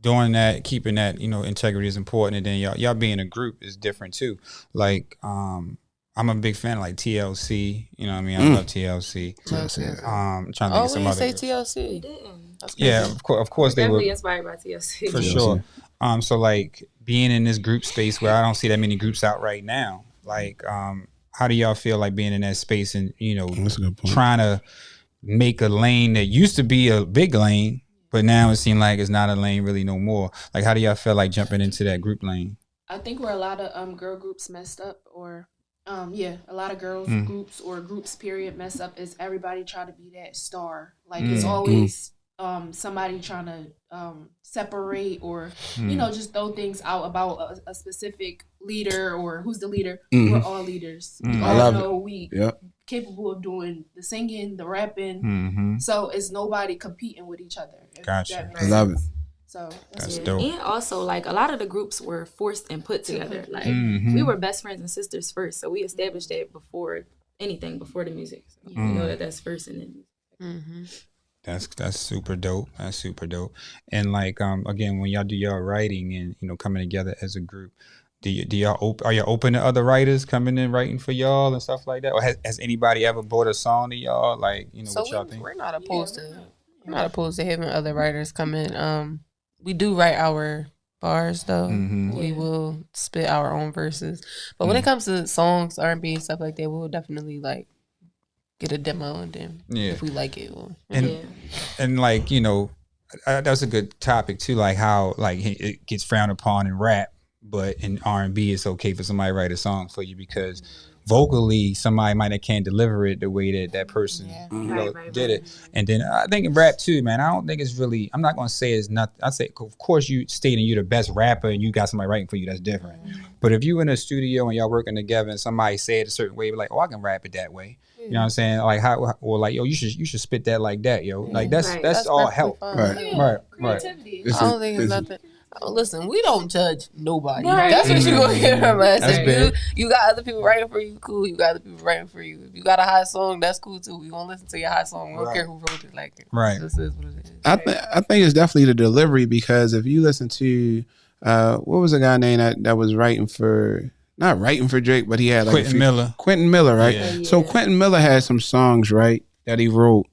doing that, keeping that, you know, integrity is important, and then y'all being a group is different too. Like I'm a big fan of like TLC. You know what I mean? I love TLC. I'm trying to think of some other. Say TLC. Yeah, of course they were definitely inspired by TLC for sure. So like being in this group space where I don't see that many groups out right now. Like, how do y'all feel like being in that space and, you know, trying to make a lane that used to be a big lane, but now it seems like it's not a lane really no more? Like, how do y'all feel like jumping into that group lane? I think where a lot of girl groups messed up, or a lot of girls groups or groups period mess up is everybody try to be that star. Like it's always somebody trying to separate or you know, just throw things out about a specific leader or who's the leader. We're all leaders. We all know we capable of doing the singing, the rapping. So it's nobody competing with each other. Gotcha. I love it. So that's dope. And also, like, a lot of the groups were forced and put together. Like we were best friends and sisters first, so we established that before anything, before the music. So we know that's first and then. That's super dope. That's super dope. And like again, when y'all do y'all writing and, you know, coming together as a group, are y'all open to other writers coming in writing for y'all and stuff like that? Or has anybody ever brought a song to y'all? Like, you know, what y'all think? We're not opposed to having other writers come in. We do write our bars though. We will spit our own verses. But when it comes to songs, R&B and stuff like that, we'll definitely like get a demo and then if we like it, we'll. And like, you know, that's a good topic too. Like how like it gets frowned upon in rap, but in R&B it's okay for somebody to write a song for you because vocally somebody might have can't deliver it the way that person did it. And then I think in rap too, man, I don't think it's really, I'm not going to say it's not, I say of course you stating you're the best rapper and you got somebody writing for you, that's different. But if you in a studio and y'all working together and somebody say it a certain way, like, oh, I can rap it that way. You know what I'm saying? Like how, or like, yo, you should spit that like that, yo. Like that's all help. Right. Creativity. I don't think it's nothing. Listen, we don't judge nobody. Right. That's what you're gonna hear from us. If you got other people writing for you, cool. You got other people writing for you. If you got a hot song, that's cool too. We gonna listen to your hot song. We don't care who wrote it. Like it. Right. This is what it is. I think it's definitely the delivery because if you listen to what was the guy named that was writing for, not writing for Drake, but he had like Quentin Miller, right? Yeah. So Quentin Miller had some songs, right, that he wrote,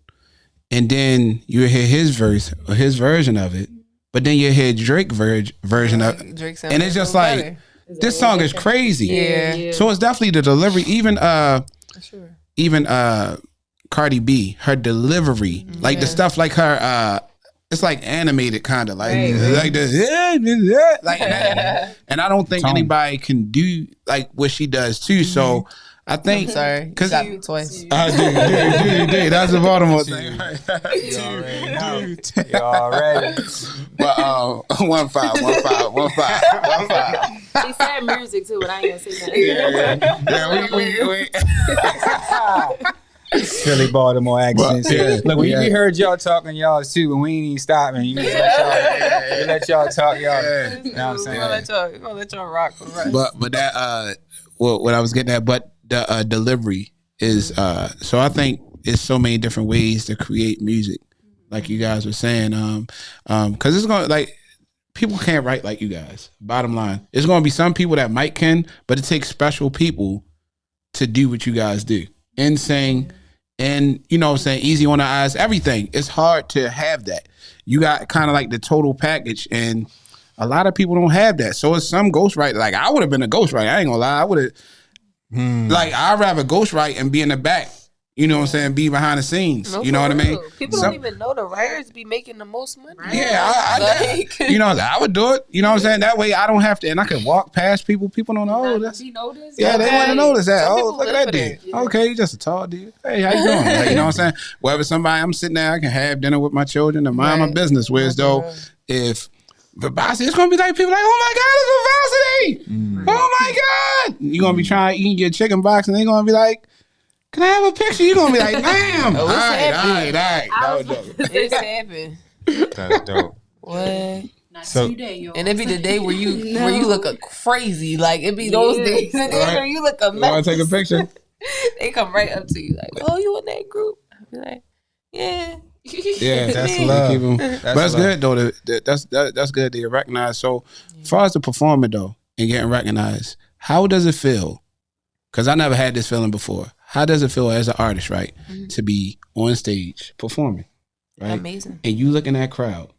and then you hear his verse or his version of it. But then you hear Drake version of it, and it's just like, this song is crazy. Yeah. So it's definitely the delivery. Even Cardi B, her delivery, like the stuff like her, it's like animated kind of like this, like that. And I don't think anybody can do like what she does too. So I think, because got me twice. Dude, that's the Baltimore thing. You already. But 1-5. She said music too, but I ain't gonna say that. Yeah. Philly Baltimore accents. Look, we heard y'all talking y'all too, but we ain't even stopping. You let y'all talk, y'all. You know what I'm saying? We're gonna let y'all rock. But that what I was getting at, but the delivery is so I think it's so many different ways to create music, like you guys were saying. Because it's gonna like people can't write like you guys. Bottom line, it's gonna be some people that might can, but it takes special people to do what you guys do and sing. And you know what I'm saying, easy on the eyes, everything. It's hard to have that. You got kind of like the total package, and a lot of people don't have that. So it's some ghostwriter. Like I would have been a ghostwriter. I ain't gonna lie. I would have like I'd rather ghostwrite and be in the back. You know what I'm saying? Be behind the scenes. You know what I mean? People don't even know the writers be making the most money. Yeah, I you know, I would do it. You know what I'm saying? That way I don't have to, and I can walk past people. People don't know. Yeah, they want to notice that. Oh, look at that dude. Yeah. Okay, you just a tall dude. Hey, how you doing? Like, you know what I'm saying? Wherever somebody, I'm sitting there, I can have dinner with my children and mind my business. Whereas though, if Verbosity, it's gonna be like people like, oh my God, it's Verbosity. Oh my God. You're gonna be trying eating your chicken box, and they're gonna be like, can I have a picture? You're going to be like, damn. All right. It's happened. That's dope. What? Not today, yo. And it be the day where you look crazy. Like, it be those days where you look a mess. You want to take a picture? They come right up to you like, oh, you in that group? I be like, yeah. Yeah, that's love. That's good, though. That's good to get recognized. So, as far as the performer, though, and getting recognized, how does it feel? Because I never had this feeling before. How does it feel as an artist, right, to be on stage performing, right? Amazing. And you look in that crowd,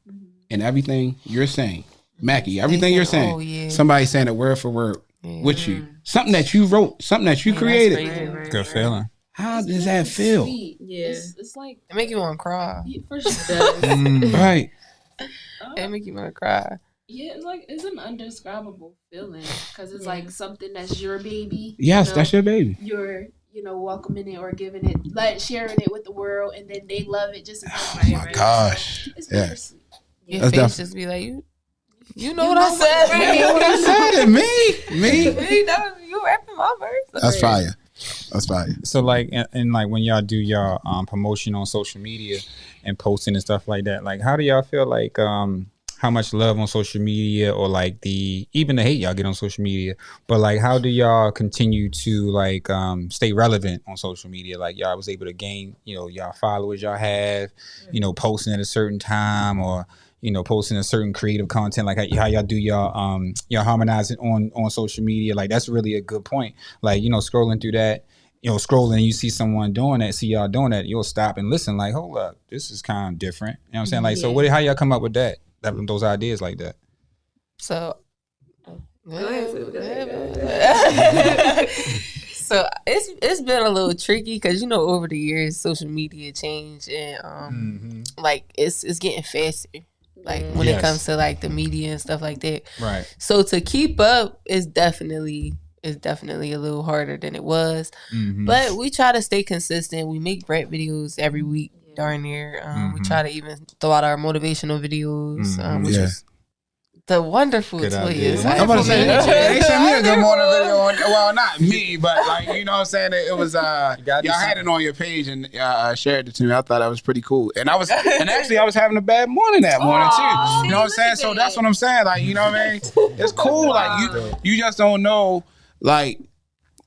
and everything you're saying, Mackie, everything you're saying, somebody saying it word for word with you, something that you wrote, something that you created. Good feeling. How does that feel? Sweet. Yeah, it's like it make you want to cry. For sure. Right. It make you want to cry. Yeah, it's an undescribable feeling because it's like something that's your baby. Yes, that's your baby. You're welcoming it or giving it, sharing it with the world, and then they love it just as much. Oh my gosh! It's bittersweet. Your face just be like, you know what I said. Right. You know what I said. Me. You rapping my verse. That's fire. That's fire. So like, and like when y'all do y'all promotion on social media and posting and stuff like that, like how do y'all feel like how much love on social media, or like even the hate y'all get on social media, but like how do y'all continue to like stay relevant on social media? Like y'all was able to gain, y'all followers y'all have, posting at a certain time, or posting a certain creative content, like how y'all do y'all harmonizing on social media. Like that's really a good point. Like scrolling through that, scrolling and you see someone doing that, see y'all doing that, you'll stop and listen. Like, hold up, this is kind of different. You know what I'm saying? Like, so how y'all come up with that? Those ideas like that. So, so it's been a little tricky because over the years social media changed, and like it's getting faster. Like when it comes to like the media and stuff like that. Right. So to keep up is definitely a little harder than it was, but we try to stay consistent. We make rap videos every week. Darn near. We try to even throw out our motivational videos, which is the wonderful twins. I'm about to say, they sent me a good morning video. Well, not me, but like, you know what I'm saying? It was, y'all had it on your page and shared it to me. I thought that was pretty cool. And actually I was having a bad morning that morning too. You know what I'm saying? So that's what I'm saying. Like, you know what I mean? It's cool. Like you just don't know, like,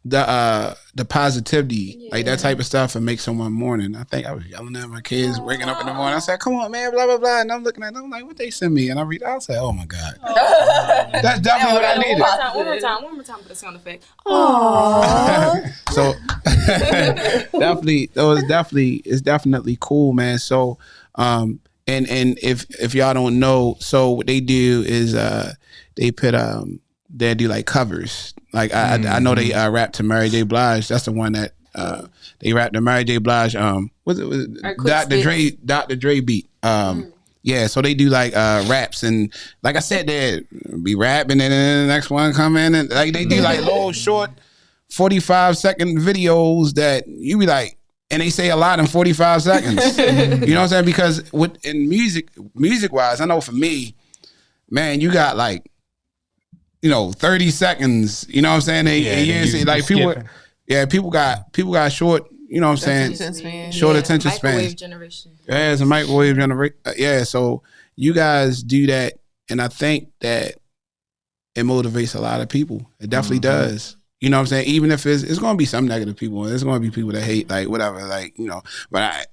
the positivity, like that type of stuff, and make someone morning. I think I was yelling at my kids waking up in the morning. I said, come on, man, blah, blah, blah. And I'm looking at them like, what they send me? And I said, oh my God. That's definitely what I needed. One more time for the sound effect. So it's definitely cool, man. So and if y'all don't know, so what they do is they put they do like covers. Like I know they rap to Mary J. Blige. That's the one that they rap to Mary J. Blige. Was it Dr. Dre beat? Yeah. So they do like raps, and like I said, they be rapping, and then the next one come in, and like they do like little short 45-second videos that you be like, and they say a lot in 45 seconds. You know what I'm saying? Because in music wise, I know for me, man, you got like, 30 seconds. You know what I'm saying? People got short you know what I'm saying? Short attention span. Microwave generation. Yeah, it's a microwave generation. Yeah, so you guys do that, and I think that it motivates a lot of people. It definitely does. You know what I'm saying? Even if it's going to be some negative people, and there's going to be people that hate, like, whatever, like, you know. But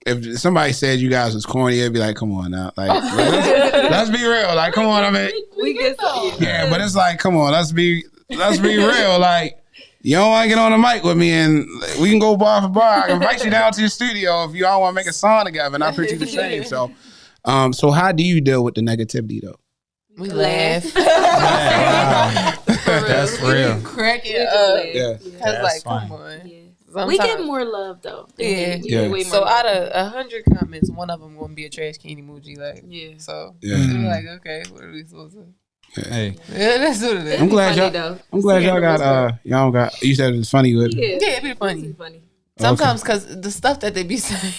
if somebody said you guys was corny, it'd be like, come on now. Like, let's be real. Like, come on, I mean. We get so. Yeah, but it's like, come on, let's be real. Like, you don't want to get on the mic with me, and we can go bar for bar. I can invite you down to the studio if you all want to make a song together, and I'll put you the same. So, so how do you deal with the negativity, though? We laugh. That's real. Cracking up. Yeah. Because, like, come on. Yeah. We get more love, though. Yeah. So out of 100 comments, one of them going to be a trash can emoji. Like, so we're like, okay, what are we supposed to? Hey, Yeah, that's what it is. I'm glad y'all got. You said it was funny with. Yeah, it'd be funny. Sometimes because the stuff that they be saying,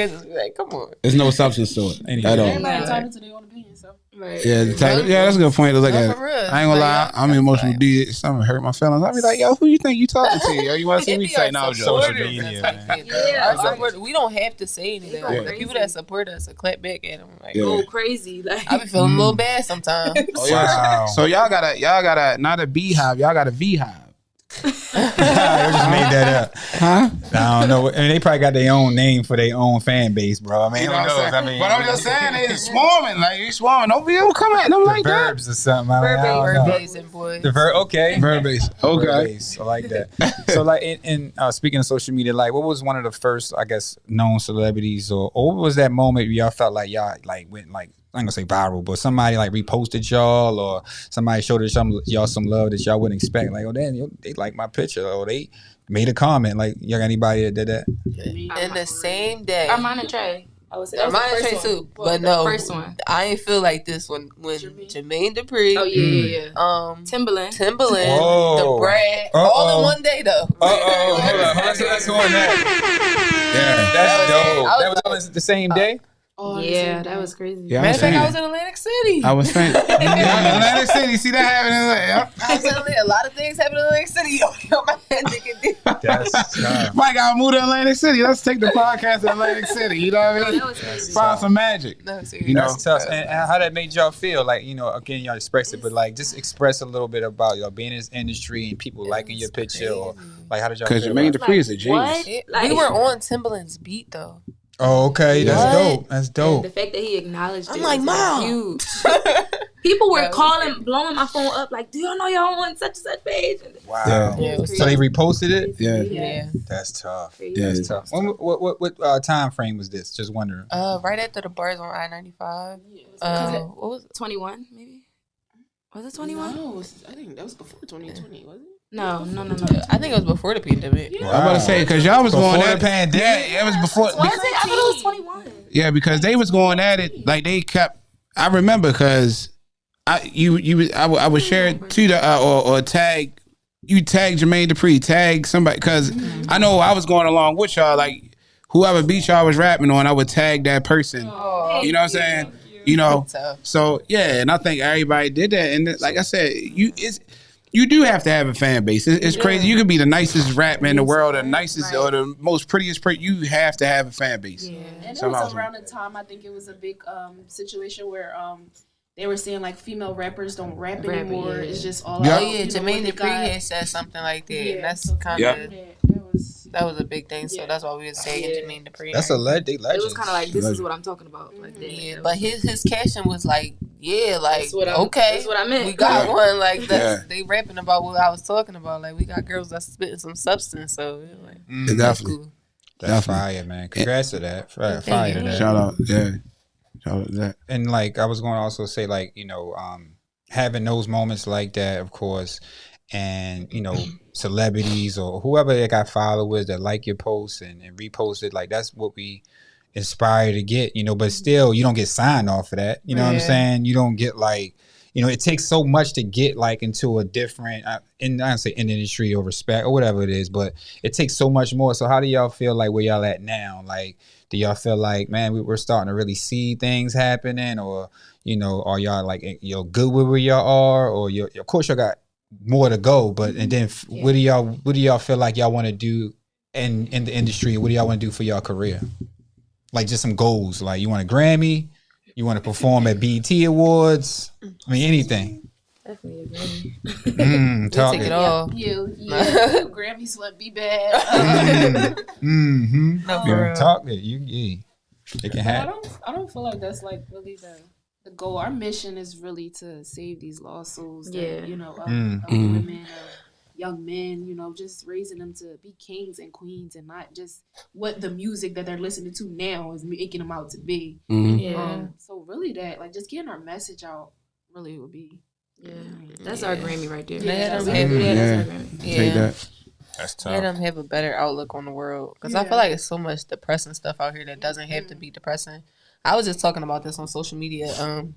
is like, come on. There's no substance to it at all. Everybody entitled to their own opinion, so. Right. Yeah, that's a good point to look at. For real. I ain't gonna lie, I'm emotional. Something hurt my feelings. I be like, yo, who you think you talking to? Yo, you want to see me say no? social media, man. We don't have to say anything. Like, the people that support us will clap back at them. Like, go crazy. Like, I be feeling a little bad sometimes. Wow. So y'all got not a beehive, y'all got a beehive. I just made that up. Huh? I don't know. I mean, they probably got their own name for their own fan base, bro. I mean, You know who what knows? I'm I mean, but I'm just saying, they swarming. Like, you swarming. Don't be able to come at them like that. verbs or something. I don't know. Verbasing, boys. The verb, okay. Verb base. Okay. Verb base. I like that. So, like, in speaking of social media, like, what was one of the first, I guess, known celebrities, or what was that moment where y'all felt like y'all like went like, I'm gonna say viral, but somebody like reposted y'all, or somebody showed y'all some love that y'all wouldn't expect. Like, oh damn, they like my picture, or they made a comment. Like, y'all got anybody that did that? In the same day. Armand and Trey. I would say that was Mine the Trey first too, one. but no, first one. I ain't feel like this one when Jermaine Dupri. Oh yeah. Timbaland, Whoa. the Brad, all in one day though. Hold on, let's go on that. Yeah, that's dope. That was all in the same day. Yeah, that was crazy. Yeah, Matter of fact, I was in Atlantic City. I was saying, Atlantic City. See that happening? I was in Atlantic. A lot of things happen in Atlantic City. Yo, my head nigga. That's tough. Mike, I'll move to Atlantic City. Let's take the podcast to Atlantic City. You know what I mean? That was crazy. Find some magic. No, seriously. You know, That's tough. And how that made y'all feel? Like, you know, again, y'all expressed it, but like, just express a little bit about y'all being in this industry and people liking your picture, or like, how did y'all feel? because Jermaine Dupri is a genius. We were on Timbaland's beat though. Oh, okay. That's What? dope. That's dope. The fact that he acknowledged it I'm like, was Mom. huge. People were calling, blowing my phone up, like, do y'all know y'all on such and such page? Wow. Yeah. So they reposted it? Yeah. That's tough. Yeah. That's tough. What time frame was this? Just wondering. Right after the bars on I-95. What was it? 21, maybe? Was it 21? No, I think that was before 2020, wasn't it? No. I think it was before the pandemic. I'm about to say, because y'all was Before going the at it. pandemic. Yeah, it was before. Was it? I thought it was 21. Yeah, because they was going at it like they kept. I remember because I would share it to the or tag. You tag Jermaine Dupri, tag somebody, because I know I was going along with y'all. Like, whoever beat y'all was rapping on, I would tag that person. You know what I'm saying? You know, so yeah, and I think everybody did that. And like I said, you do have to have a fan base. It's crazy. You could be the nicest rap man in the world, the nicest or the most prettiest person. You have to have a fan base. Yeah. And it was around the time, I think it was a big situation where they were saying like female rappers don't rap anymore. It's just all Oh yeah, Jermaine Dupri had said something like that. Yeah, And that's so kind of that was a big thing. So that's why we were saying Jermaine Dupri. That's a legend. It was kind of like, this is what I'm talking about. Like that. Yeah, but his caption was like, like, That's what okay, that's what I meant. we got one. Like, they rapping about what I was talking about. Like, we got girls that's spitting some substance. So, like, that's Definitely. cool. That's fire, man. Congrats to that. Fire to that. Shout out, yeah. Shout out to that. And like, I was going to also say, like, you know, having those moments like that, of course, and, you know, celebrities or whoever that got followers that like your posts and repost it, like, that's what we aspire to get, you know, but still, you don't get signed off of that. You know what I'm saying? You don't get like, you know, it takes so much to get like into a different, I don't say in the industry or respect or whatever it is, but it takes so much more. So how do y'all feel like where y'all at now? Like, do y'all feel like, man, we're starting to really see things happening, or, you know, are y'all like, you're good with where y'all are, or of course y'all got more to go, but and then what do y'all feel like y'all want to do in the industry? What do y'all want to do for y'all career? Like just some goals. Like you want a Grammy? You want to perform at BET Awards? I mean, anything. Definitely agree. Talk take it all. Yeah. Grammys wouldn't be bad. Talk it. You can have. I don't feel like that's like really the goal. Our mission is really to save these lost souls. That, you know, of women, of young men. You know, just raising them to be kings and queens, and not just what the music that they're listening to now is making them out to be. So really, that like just getting our message out really would be. Yeah, that's our Grammy right there. That's our Grammy. Take that. That's tough. Let them have a better outlook on the world. Because I feel like it's so much depressing stuff out here that doesn't have to be depressing. I was just talking about this on social media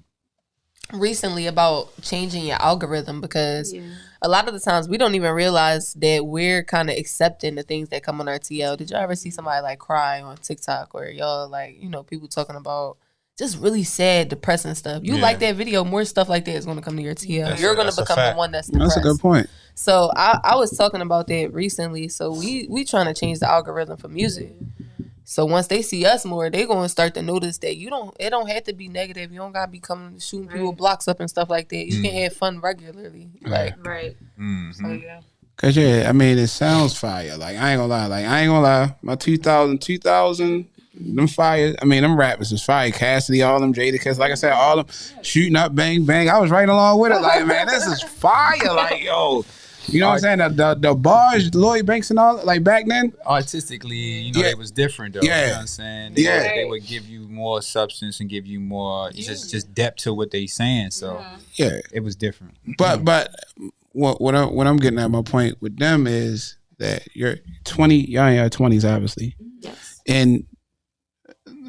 recently about changing your algorithm, because a lot of the times we don't even realize that we're kind of accepting the things that come on our TL. Did y'all ever see somebody like cry on TikTok, or y'all like, you know, people talking about just really sad, depressing stuff? You like that video, more stuff like that is going to come to your TL. You're going to become the one that's depressed. That's a good point. So I was talking about that recently. So we trying to change the algorithm for music. So once they see us more, they going to start to notice that it don't have to be negative. You don't got to be coming shooting people blocks up and stuff like that. You can have fun regularly. Like, So yeah. Cause I mean, it sounds fire. Like I ain't gonna lie. My 2000. Them fire, I mean, them rappers is fire. Cassidy, all them Jadakiss, like I said, all them shooting up, bang, bang. I was right along with it. Like, man, this is fire. Like, yo, you know what I'm saying? The bars, Lloyd Banks and all, like back then. Artistically, you know, it was different though. Yeah. You know what I'm saying? They would give you more substance and give you more just depth to what they saying. So it was different. But what I'm getting at, my point with them is that you're 20, y'all in your 20s, obviously. Yes. And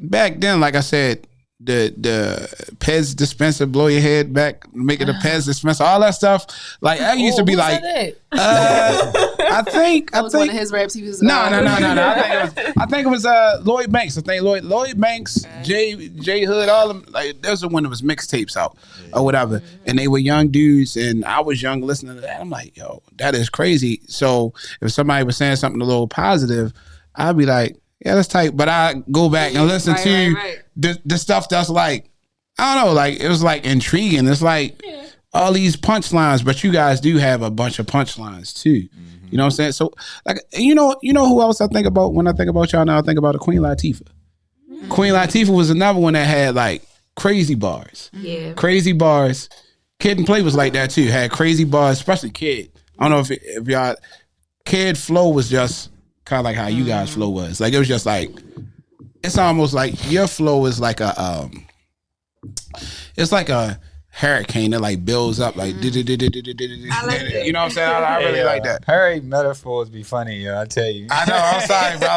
back then, like I said, the Pez dispenser, blow your head back, make it a Pez dispenser, all that stuff. Like I used to be like, I think one of his raps. He was no. I think it was Lloyd Banks. I think Lloyd Banks, J Hood, all of them. Like those are when it was mixtapes out or whatever, and they were young dudes, and I was young listening to that. I'm like, yo, that is crazy. So if somebody was saying something a little positive, I'd be like, yeah, that's tight. But I go back and listen to the stuff that's like, I don't know, like it was like intriguing. It's like all these punchlines, but you guys do have a bunch of punchlines too. You know what I'm saying? So like, you know who else I think about when I think about y'all now? I think about the Queen Latifah. Queen Latifah was another one that had like crazy bars. Yeah. Crazy bars. Kid and Play was like that too. Had crazy bars, especially Kid. I don't know if y'all, Kid flow was just kind of like how you guys' flow was. Like it was just like, it's almost like your flow is like it's like a hurricane that like builds up like you know what I'm saying? I really like that. Hurry metaphors be funny, I tell you. I know, I'm sorry, bro.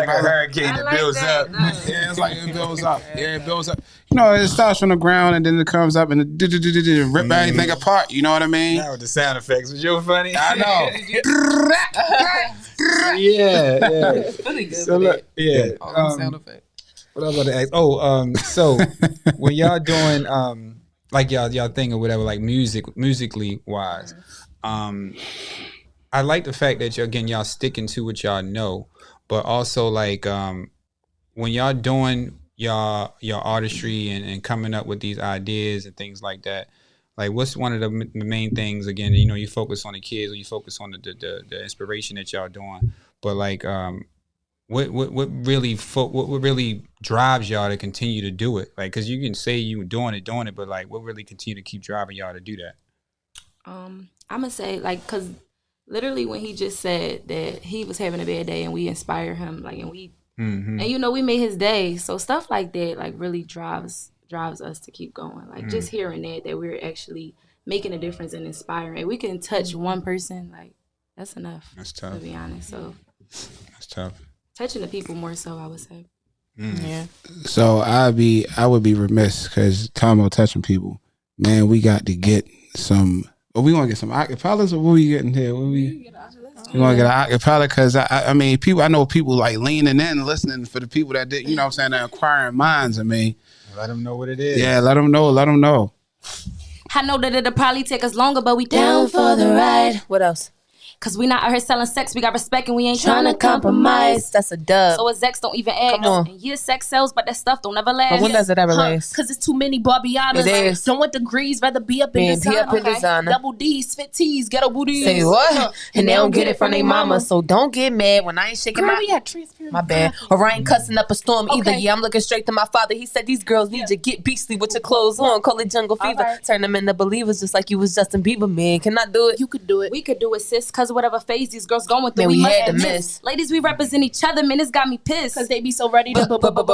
Like a hurricane that builds up. Yeah, it's like it builds up. Yeah, it builds up. You know, it starts from the ground and then it comes up and it rip everything apart. You know what I mean? Now with the sound effects, was you funny? I know. Yeah. Really good. So look, Sound effect. What I was about to ask? So when y'all doing like y'all thing or whatever, like musically wise, I like the fact that y'all sticking to what y'all know, but also like when y'all doing your artistry and coming up with these ideas and things like that. Like, what's one of the main things? Again, you know, you focus on the kids or you focus on the inspiration that y'all doing. But like, what really drives y'all to continue to do it? Like, because you can say you doing it, but like, what really continue to keep driving y'all to do that? I'm gonna say like, because literally when he just said that he was having a bad day and we inspire him, like, and we and you know we made his day, so stuff like that like really drives us to keep going. Like just hearing that we're actually making a difference and inspiring. If we can touch one person, like that's enough. That's tough. To be honest. So that's tough. Touching the people more so, I would say. Yeah. So I would be remiss because talking about touching people, man. We got to get some. Well, we want to get some acapellas, or what we getting here? We want to get an acapella because I mean, people. I know people like leaning in, listening for the people that did. You know what I'm saying? They're inquiring minds. I mean. Let them know what it is. Yeah, let them know. I know that it'll probably take us longer, but we down for the ride. What else? Cause we not out here selling sex. We got respect and we ain't trying Trying to compromise. That's a dub. So a sex don't even add. Come on. And yeah, sex sells, but that stuff don't ever last. But when does it ever last? Cause it's too many Barbianas. It is. Don't want degrees, rather be up in designer. Double D's, fit T's, ghetto booties. Say what? And they don't get it from their mama. So don't get mad when I ain't shaking Girl, my... we had transparent. My bad. Or I ain't cussing up a storm either. Okay. Yeah, I'm looking straight to my father. He said these girls need to get beastly with your clothes on. Call it jungle fever. Right. Turn them into believers just like you was Justin Bieber, man. Can I do it? You could do it. We could do it, sis, cause whatever phase these girls going through, Man, we must had to admit. miss. Ladies, we represent each other, man. This got me pissed. Cause they be so ready to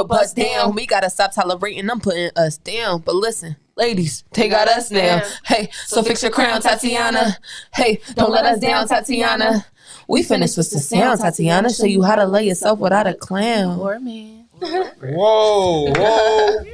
Bust down. We gotta stop tolerating them putting us down. But listen, ladies, they got us now. Hey, so fix your crown, Tatiana. Hey, don't let us down, Tatiana. We finished with the sound, Tatiana. Show you how to lay yourself without a clown. Or man. Whoa. We gonna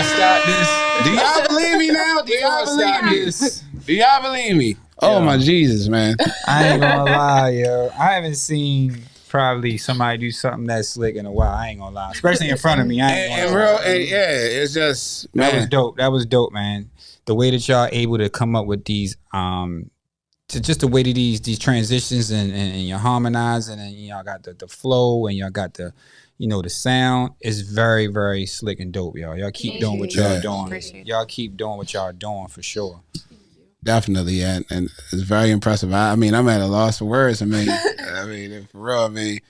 stop this. Do y'all believe me now? Do y'all believe this? Do y'all believe me? Oh my Jesus, man. I ain't gonna lie, yo. I haven't seen probably somebody do something that slick in a while. I ain't gonna lie, especially in front of me. I ain't And gonna real, lie. it's just man. That was dope. That was dope, man. The way that y'all able to come up with these, to just the way that these transitions and you're harmonizing and y'all got the flow and y'all got the, the sound is very, very slick and dope, y'all. Y'all keep doing what y'all doing. Y'all keep doing what y'all doing for sure. Definitely, and it's very impressive. I mean, I'm at a loss for words. I mean, for real. I mean,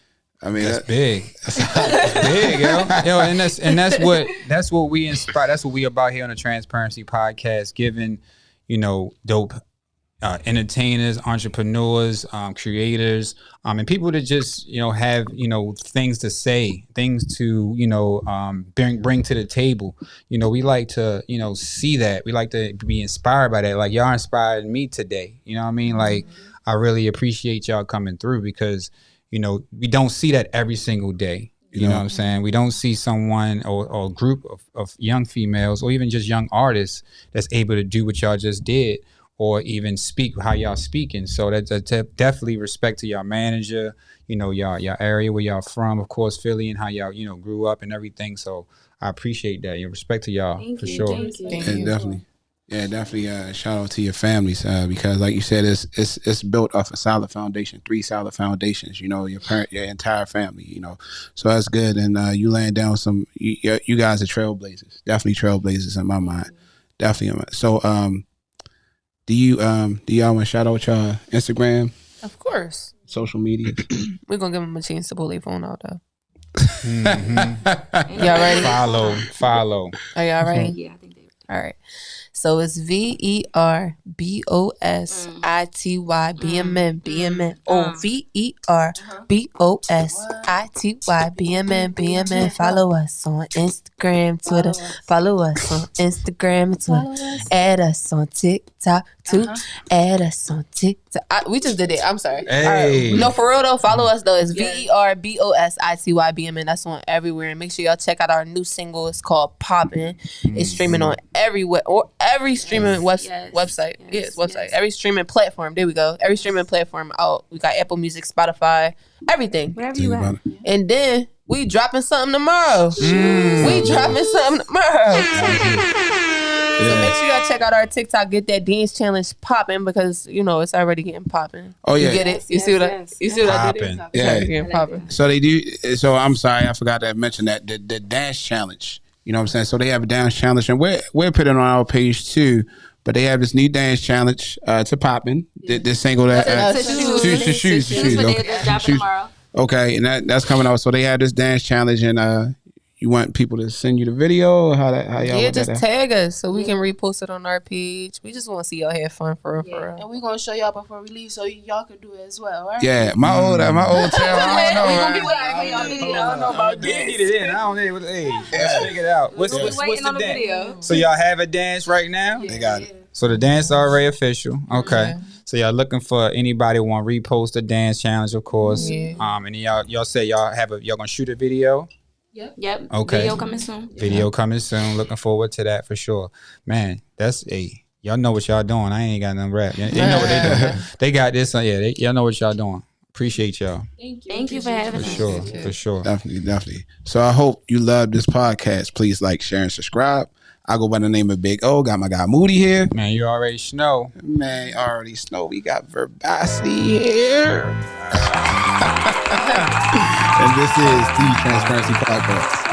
That's big. That's big, yo. And that's what we inspire. That's what we about here on the Transparency Podcast, giving, dope entertainers, entrepreneurs, creators, and people that just have things to say, things to bring to the table. We like to see that. We like to be inspired by that. Like y'all inspired me today. You know what I mean? Like I really appreciate y'all coming through because we don't see that every single day. You know what I'm saying? We don't see someone or a group of young females or even just young artists that's able to do what y'all just did. Or even speak how y'all speaking. So that's definitely respect to y'all manager, y'all area where y'all from, of course, Philly, and how y'all, grew up and everything. So I appreciate that. Respect to y'all for sure. And definitely shout out to your families because like you said, it's built off a solid foundation, 3 solid foundations, your parent, your entire family, so that's good. And you laying down you guys are trailblazers, definitely trailblazers in my mind. Definitely. So, do y'all want to shout out y'all Instagram? Of course. Social media? We're going to give them a chance to pull their phone out, though. Mm-hmm. Y'all ready? Follow. Are y'all ready? Yeah, I think they. All right. So it's VERBOSITYBMN VERBOSITYBMN. Follow us on Instagram, Twitter. Follow us on Instagram and Twitter. Add us on TikTok too. Add us on TikTok. We just did it. I'm sorry. Hey. All right. No, for real though. Follow us though. It's VERBOSITYBMN. That's on everywhere. And make sure y'all check out our new single. It's called Poppin'. It's streaming on every streaming website. Yes, website. Every streaming platform. There we go. Every streaming platform out. We got Apple Music, Spotify, everything. Wherever you at. And then we dropping something tomorrow. We dropping something tomorrow. So make sure y'all check out our TikTok. Get that dance challenge popping because it's already getting popping. Oh yeah, you get it. You see what I did? Popping. Yeah. It's getting popping. So they do. So I'm sorry, I forgot to mention that the dance challenge. You know what I'm saying? So they have a dance challenge, and we're putting it on our page too. But they have this new dance challenge to popping. This single that shoes. Okay, and that's coming out. So they have this dance challenge, and you want people to send you the video, or how y'all? Yeah, just tag us so we can repost it on our page. We just want to see y'all have fun for real. And we're gonna show y'all before we leave, so y'all can do it as well. Right? Yeah, my old tail. I don't know. I don't know about getting it in. I don't know. Hey, let's figure it out. What's the dance? Video. So y'all have a dance right now? They got it. So the dance already official. Okay. Yeah. So y'all looking for anybody want to repost the dance challenge, of course. Yeah. And y'all say y'all gonna shoot a video. Yep. Okay. Video coming soon. Video coming soon. Looking forward to that for sure. Man, that's y'all know what y'all doing. I ain't got nothing rap. They know what they doing. They got this. Y'all know what y'all doing. Appreciate y'all. Thank you for having us. For sure. Definitely. So I hope you love this podcast. Please like, share, and subscribe. I go by the name of Big O. Got my guy Moody here. Man, you already know. We got Verbosity here. And this is the Transparency Podcast.